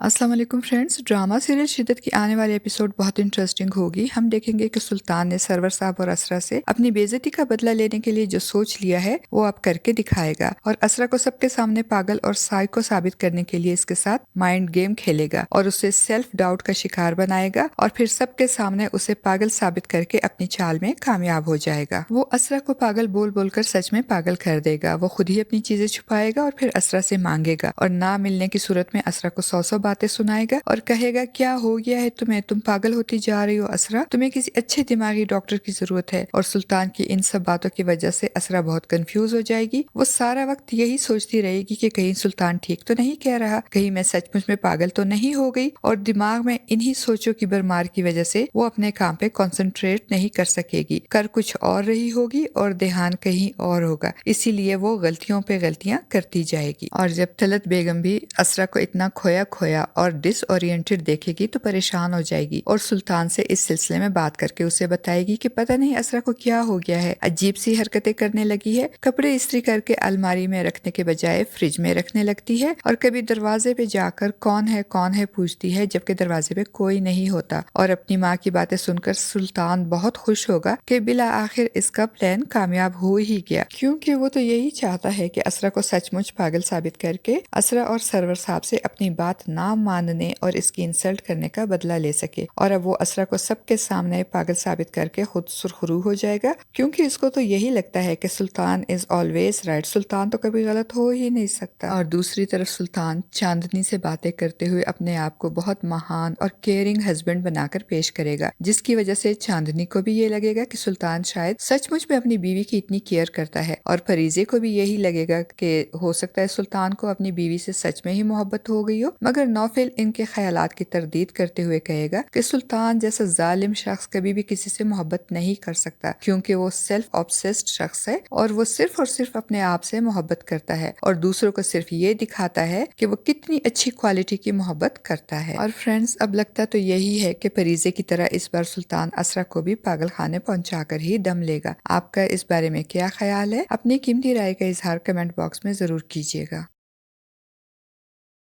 अस्सलाम वालेकुम friends. Drama serial शिद्दत की आने वाली एपिसोड बहुत इंटरेस्टिंग होगी। हम देखेंगे कि सुल्तान ने सरवर साहब और असरा से अपनी बेइज्जती का बदला लेने के लिए जो सोच लिया है वो अब करके दिखाएगा और असरा को सबके सामने पागल और साइको साबित करने के लिए इसके साथ माइंड गेम खेलेगा और उसे सेल्फ डाउट का शिकार बनाएगा और फिर सबके सामने उसे पागल साबित करके अपनी चाल में कामयाब हो जाएगा। वो असरा को पागल बोल बोलकर सच में पागल कर देगा। वो खुद ही अपनी चीजें छुपाएगा और फिर असरा से मांगेगा और ना मिलने की सूरत में असरा को 100 बातें सुनाएगा और कहेगा क्या हो गया है तुम्हें, तुम पागल होती जा रही हो असरा, तुम्हें किसी अच्छे दिमागी डॉक्टर की जरूरत है। और सुल्तान की इन सब बातों की वजह से असरा बहुत कंफ्यूज हो जाएगी। वो सारा वक्त यही सोचती रहेगी कि कहीं सुल्तान ठीक तो नहीं कह रहा, कहीं मैं सचमुच में पागल तो नहीं हो गई। और दिमाग में इन्हीं सोचों की भरमार की वजह से वो अपने काम पे कंसंट्रेट नहीं कर सकेगी, कर कुछ और रही होगी और ध्यान कहीं और होगा। इसीलिए वो गलतियों पे गलतियां करती जाएगी। और जब तलत बेगम भी असरा को इतना खोया खोया और डिसओरिएंटेड देखेगी तो परेशान हो जाएगी और सुल्तान से इस सिलसिले में बात करके उसे बताएगी कि पता नहीं असरा को क्या हो गया है, अजीब सी हरकतें करने लगी है, कपड़े इस्त्री करके अलमारी में रखने के बजाय फ्रिज में रखने लगती है और कभी दरवाजे पे जाकर कौन है पूछती है जबकि दरवाजे पे कोई नहीं होता। और अपनी माँ की बातें सुनकर सुल्तान बहुत खुश होगा कि बिला आखिर इसका प्लान कामयाब हो ही गया, क्योंकि वो तो यही चाहता है कि असरा को सचमुच पागल साबित करके असरा और सरवर साहब से अपनी बात ना मानने और इसकी इंसल्ट करने का बदला ले सके। और अब वो असरा को सबके सामने पागल साबित करके खुद सुरखरू हो जाएगा, क्योंकि इसको तो यही लगता है कि सुल्तान इज ऑलवेज राइट, सुल्तान तो कभी गलत हो ही नहीं सकता। और दूसरी तरफ सुल्तान चांदनी से बातें करते हुए अपने आप को बहुत महान और केयरिंग हस्बैंड बनाकर पेश करेगा, जिसकी वजह से चांदनी को भी ये लगेगा कि सुल्तान शायद सचमुच में अपनी बीवी की इतनी केयर करता है। और फरीजे को भी यही लगेगा कि हो सकता है सुल्तान को अपनी बीवी से सच में ही मोहब्बत हो गई हो। मगर नौफिल इनके ख्यालात की तरदीद करते हुए कहेगा कि सुल्तान जैसा जालिम शख्स कभी भी किसी से मोहब्बत नहीं कर सकता, क्योंकि वो सेल्फ ऑब्सेस्ड शख्स है और वो सिर्फ और सिर्फ अपने आप से मोहब्बत करता है और दूसरों को सिर्फ ये दिखाता है कि वो कितनी अच्छी क्वालिटी की मोहब्बत करता है। और फ्रेंड्स, अब लगता तो यही है कि फरीजे की तरह इस बार सुल्तान असरा को भी पागल खाने पहुंचाकर ही दम लेगा। आपका इस बारे में क्या ख्याल है? अपनी कीमती राय का इजहार कमेंट बॉक्स में जरूर कीजिएगा।